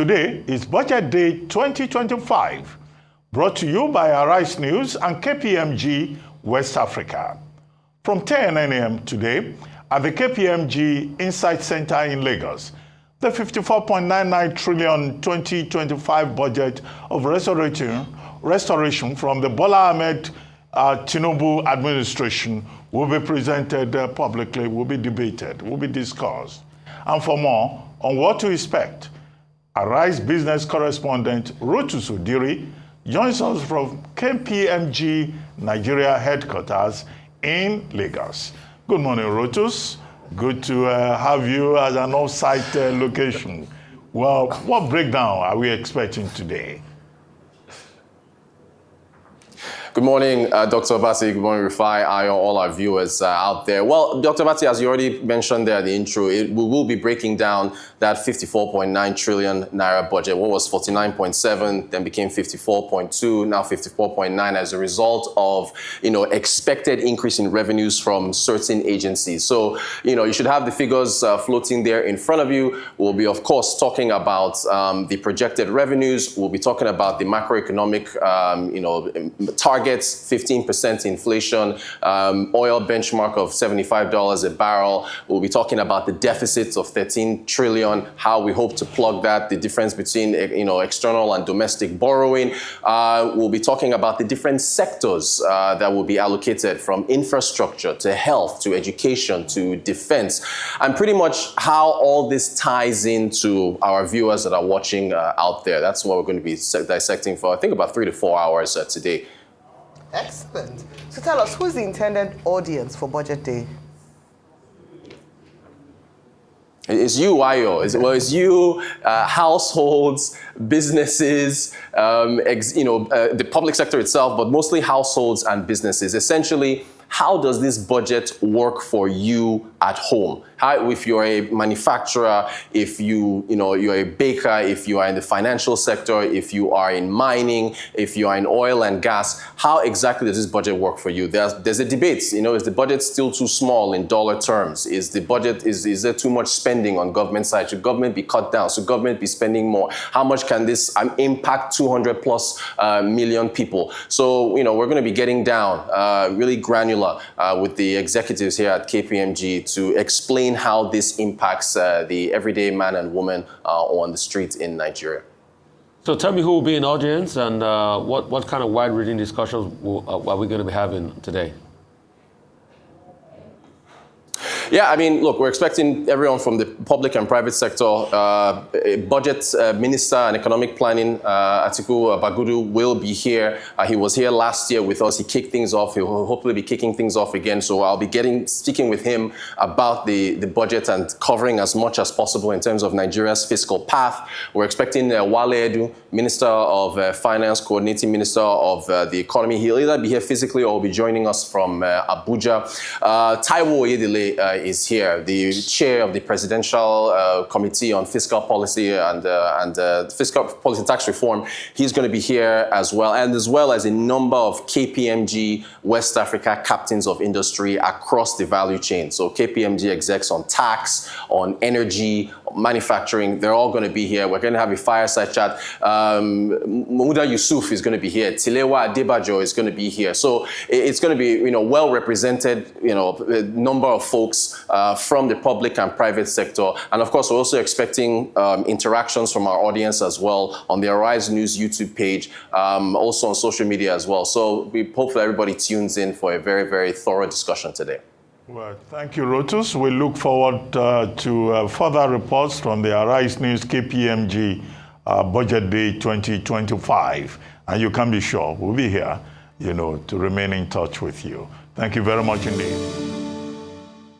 Today is Budget Day 2025, brought to you by Arise News and KPMG West Africa. From 10 a.m. today at the KPMG Insight Center in Lagos, the 54.99 trillion 2025 budget of restoration from the Bola Ahmed Tinubu administration will be presented publicly, will be debated, will be discussed. And for more on what to expect, Arise business correspondent Rotus Udiri joins us from KPMG Nigeria headquarters in Lagos. Good morning, Rotus. Good to have you as an off-site location. Well, what breakdown are we expecting today? Good morning, Dr. Bati. Good morning, Rufai, Ayo, all our viewers out there. Well, Dr. Bati, as you already mentioned there at the intro, we will be breaking down that 54.9 trillion naira budget. What was 49.7, then became 54.2, now 54.9 as a result of, expected increase in revenues from certain agencies. So, you should have the figures floating there in front of you. We'll be, of course, talking about the projected revenues. We'll be talking about the macroeconomic, targets, 15% inflation, oil benchmark of $75 a barrel. We'll be talking about the deficits of 13 trillion, how we hope to plug that, the difference between external and domestic borrowing. We'll be talking about the different sectors that will be allocated, from infrastructure to health to education to defense, and pretty much how all this ties into our viewers that are watching out there. That's what we're going to be dissecting for, I think, about 3 to 4 hours today. Excellent. So tell us, who's the intended audience for Budget Day? It's you, Ayo. It's you, households, businesses, the public sector itself, but mostly households and businesses. Essentially, how does this budget work for you at home? How, if you're a manufacturer, if you're a baker, if you are in the financial sector, if you are in mining, if you are in oil and gas, how exactly does this budget work for you? There's a debate. Is the budget still too small in dollar terms? Is there too much spending on government side? Should government be cut down? Should government be spending more? How much can this impact 200 plus million people? So, we're going to be getting down really granular with the executives here at KPMG to explain how this impacts the everyday man and woman on the street in Nigeria. So tell me who will be in audience and what kind of wide-reaching discussions are we going to be having today? Yeah, look, we're expecting everyone from the public and private sector. A budget minister and economic planning, Atiku Bagudu, will be here. He was here last year with us. He kicked things off. He will hopefully be kicking things off again. So I'll be speaking with him about the budget and covering as much as possible in terms of Nigeria's fiscal path. We're expecting Wale Edu, Minister of Finance, Coordinating Minister of the Economy. He'll either be here physically or will be joining us from Abuja. Taiwo Oyedele is here, the chair of the Presidential Committee on Fiscal Policy and Fiscal Policy Tax Reform. He's going to be here as well as a number of KPMG West Africa captains of industry across the value chain. So KPMG execs on tax, on energy, manufacturing, they're all going to be here. We're going to have a fireside chat. Muda Yusuf is going to be here. Tilewa Adebajo is going to be here. So it's going to be, well represented, a number of folks from the public and private sector. And of course, we're also expecting interactions from our audience as well on the Arise News YouTube page, also on social media as well. So we hope that everybody tunes in for a very, very thorough discussion today. Well, thank you, Rotus. We look forward to further reports from the Arise News KPMG Budget Day 2025. And you can be sure we'll be here, to remain in touch with you. Thank you very much indeed.